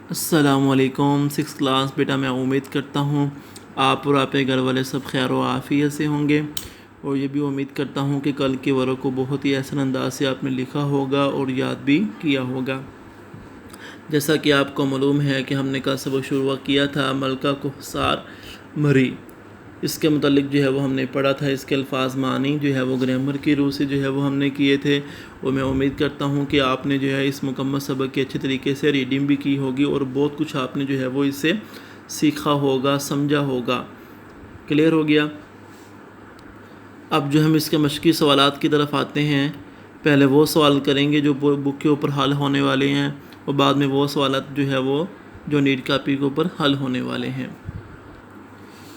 السلام علیکم 6 کلاس بیٹا، میں امید کرتا ہوں آپ اور آپ کے گھر والے سب خیر و عافیت سے ہوں گے، اور یہ بھی امید کرتا ہوں کہ کل کے ورق کو بہت ہی احسن انداز سے آپ نے لکھا ہوگا اور یاد بھی کیا ہوگا۔ جیسا کہ آپ کو معلوم ہے کہ ہم نے کل سبق شروع کیا تھا ملکہ کوہسار مری، اس کے متعلق جو ہے وہ ہم نے پڑھا تھا۔ اس کے الفاظ معنی جو ہے وہ گرامر کی روح سے جو ہے وہ ہم نے کیے تھے، اور میں امید کرتا ہوں کہ آپ نے جو ہے اس مکمل سبق کی اچھے طریقے سے ریڈنگ بھی کی ہوگی اور بہت کچھ آپ نے جو ہے وہ اس سے سیکھا ہوگا، سمجھا ہوگا۔ کلیئر ہو گیا؟ اب جو ہم اس کے مشقی سوالات کی طرف آتے ہیں، پہلے وہ سوال کریں گے جو بک کے اوپر حل ہونے والے ہیں، اور بعد میں وہ سوالات جو ہے وہ جو نیٹ کاپی کے اوپر حل ہونے والے ہیں۔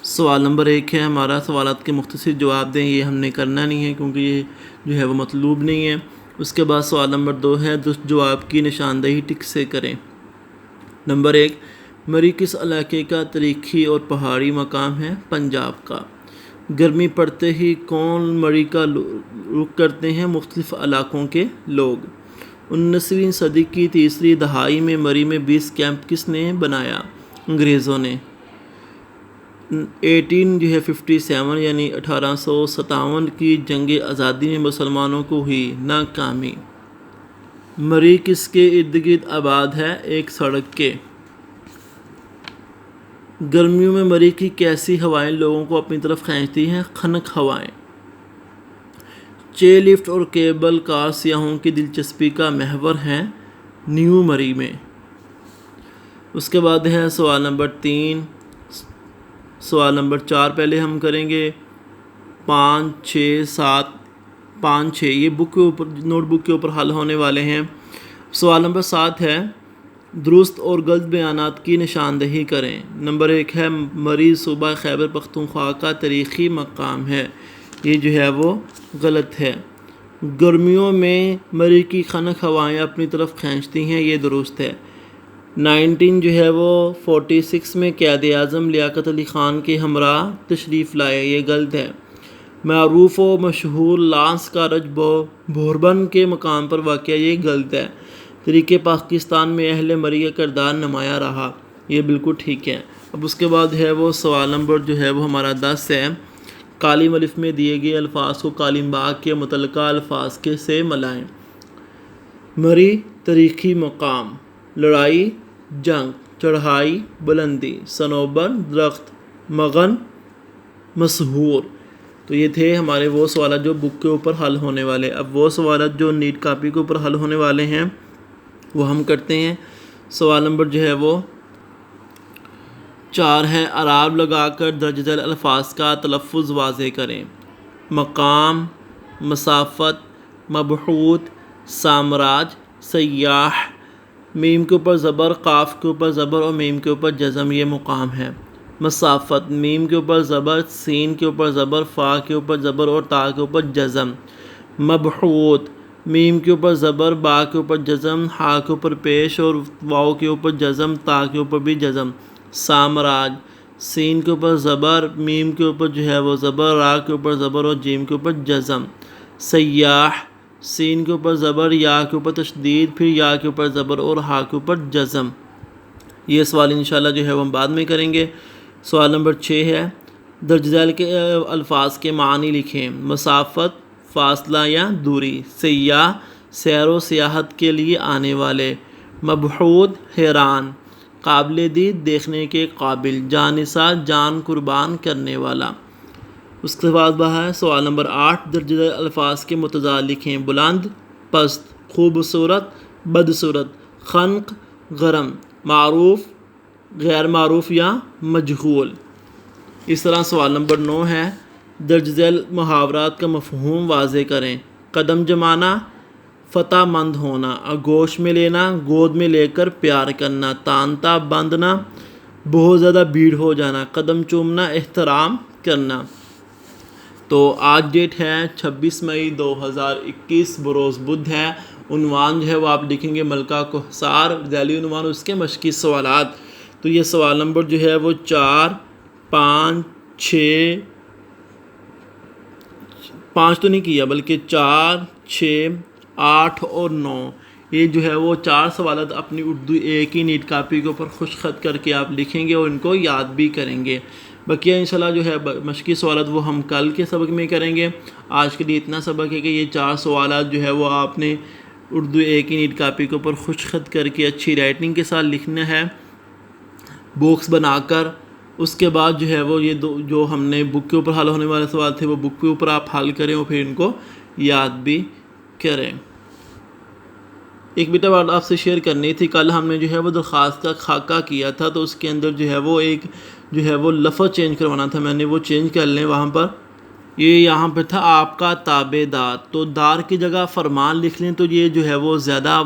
سوال نمبر 1 ہے ہمارا، سوالات کے مختصر جواب دیں۔ یہ ہم نے کرنا نہیں ہے کیونکہ یہ جو ہے وہ مطلوب نہیں ہے۔ اس کے بعد سوال نمبر 2 ہے، درست جواب کی نشاندہی ٹک سے کریں۔ نمبر 1، مری کس علاقے کا تاریخی اور پہاڑی مقام ہے؟ پنجاب کا۔ گرمی پڑتے ہی کون مری کا رخ کرتے ہیں؟ مختلف علاقوں کے لوگ۔ 19ویں صدی کی تیسری دہائی میں مری میں بیس کیمپ کس نے بنایا؟ انگریزوں نے۔ 1857 یعنی 1857 کی جنگ آزادی میں مسلمانوں کو ہوئی ناکامی۔ مری کس کے ارد گرد آباد ہے؟ ایک سڑک کے۔ گرمیوں میں مری کی کیسی ہوائیں لوگوں کو اپنی طرف کھینچتی ہیں؟ خنک ہوائیں۔ چیئر لفٹ اور کیبل کار سیاحوں کی دلچسپی کا محور ہیں نیو مری میں۔ اس کے بعد ہے سوال نمبر 3، سوال نمبر 4 پہلے ہم کریں گے، 5، 6، 7، 5، 6 یہ بک کے اوپر نوٹ بک کے اوپر حل ہونے والے ہیں۔ سوال نمبر 7 ہے، درست اور غلط بیانات کی نشاندہی کریں۔ نمبر 1 ہے، مری صوبہ خیبر پختونخوا کا تاریخی مقام ہے۔ یہ جو ہے وہ غلط ہے۔ گرمیوں میں مری کی خنک ہوائیں اپنی طرف کھینچتی ہیں، یہ درست ہے۔ 19 جو ہے وہ 46 میں قائد اعظم لیاقت علی خان کے ہمراہ تشریف لائے، یہ غلط ہے۔ معروف و مشہور لانس کارج بوربن کے مقام پر واقع، یہ غلط ہے۔ تحریک پاکستان میں اہل مری کا کردار نمایاں رہا، یہ بالکل ٹھیک ہے۔ اب اس کے بعد ہے وہ سوال نمبر جو ہے وہ ہمارا 10 ہے، کالم الف میں دیے گئے الفاظ کو کالم با کے متعلقہ الفاظ کے سے ملائیں۔ مری تاریخی مقام، لڑائی جنگ، چڑھائی بلندی، صنوبر درخت، مغن مسحور۔ تو یہ تھے ہمارے وہ سوالات جو بک کے اوپر حل ہونے والے۔ اب وہ سوالات جو نیٹ کاپی کے اوپر حل ہونے والے ہیں وہ ہم کرتے ہیں۔ سوال نمبر جو ہے وہ 4 ہے، اعراب لگا کر درج ذیل الفاظ کا تلفظ واضح کریں۔ مقام، مسافت، مبعوث، سامراج، سیاح۔ میم کے اوپر زبر، قاف کے اوپر زبر اور میم کے اوپر جزم، یہ مقام ہے۔ مسافت، میم کے اوپر زبر، سین کے اوپر زبر، فا کے اوپر زبر اور تا کے اوپر جزم۔ مبعوث، میم کے اوپر زبر، با کے اوپر جزم، ہا کے اوپر پیش اور واؤ کے اوپر جزم، تا کے اوپر بھی جزم۔ سامراج، سین کے اوپر زبر، میم کے اوپر جو ہے وہ زبر، را کے اوپر زبر اور جیم کے اوپر جزم۔ سیاح، سین کے اوپر زبر، یا کے اوپر تشدید، پھر یا کے اوپر زبر اور ہا کے اوپر جزم۔ یہ سوال انشاءاللہ جو ہے وہ ہم بعد میں کریں گے۔ سوال نمبر 6 ہے، درج ذیل کے الفاظ کے معنی لکھیں۔ مسافت، فاصلہ یا دوری۔ سیاح، سیر و سیاحت کے لیے آنے والے۔ مبعوث، حیران، قابل دید، دیکھنے کے قابل۔ جانثار، جان قربان کرنے والا۔ اس کے بعد ہے سوال نمبر 8، درج ذیل الفاظ کے متضاد لکھیں۔ بلند، پست، خوبصورت، بدصورت، خنق، گرم، معروف، غیر معروف یا مجہول۔ اس طرح سوال نمبر 9 ہے، درج ذیل محاورات کا مفہوم واضح کریں۔ قدم جمانا، فتح مند ہونا، آغوش میں لینا، گود میں لے کر پیار کرنا، تانتا باندھنا، بہت زیادہ بھیڑ ہو جانا، قدم چومنا، احترام کرنا۔ تو آج ڈیٹ ہے 26 مئی 2021، بروز بدھ ہے۔ عنوان جو ہے وہ آپ لکھیں گے ملکہ کوہسار، ذیلی عنوان اس کے مشقی سوالات۔ تو یہ سوال نمبر جو ہے وہ 4، 5، 6، 5 تو نہیں کیا بلکہ 4، 6، 8 اور 9، یہ جو ہے وہ 4 سوالات اپنی اردو ایک ہی نیٹ کاپی کے اوپر خوش خط کر کے آپ لکھیں گے اور ان کو یاد بھی کریں گے۔ بقیہ انشاءاللہ جو ہے مشقی سوالات وہ ہم کل کے سبق میں کریں گے۔ آج کے لیے اتنا سبق ہے کہ یہ 4 سوالات جو ہے وہ آپ نے اردو ایک ہی نیٹ کاپی کے اوپر خوش خط کر کے اچھی رائٹنگ کے ساتھ لکھنا ہے، باکس بنا کر۔ اس کے بعد جو ہے وہ یہ جو ہم نے بک کے اوپر حل ہونے والے سوال تھے وہ بک کے اوپر آپ حل کریں اور پھر ان کو یاد بھی کریں۔ ایک بیٹا بات آپ سے شیئر کرنی تھی، کل ہم نے جو ہے وہ درخواست کا خاکہ کیا تھا، تو اس کے اندر جو ہے وہ ایک جو ہے وہ لفظ چینج کروانا تھا، میں نے وہ چینج کر لیں وہاں پر۔ یہ یہاں پہ تھا آپ کا تابع دار، تو دار کی جگہ فرمان لکھ لیں تو یہ جو ہے وہ زیادہ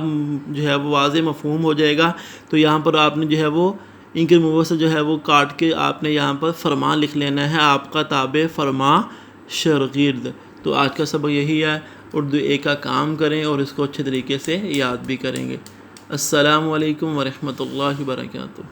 جو ہے وہ واضح مفہوم ہو جائے گا۔ تو یہاں پر آپ نے جو ہے وہ انک ریموور سے جو ہے وہ کاٹ کے آپ نے یہاں پر فرمان لکھ لینا ہے، آپ کا تابع فرما شاگرد۔ تو آج کا سبق یہی ہے، اردو ایک کا کام کریں اور اس کو اچھے طریقے سے یاد بھی کریں گے۔ السلام علیکم ورحمۃ اللہ وبرکاتہ۔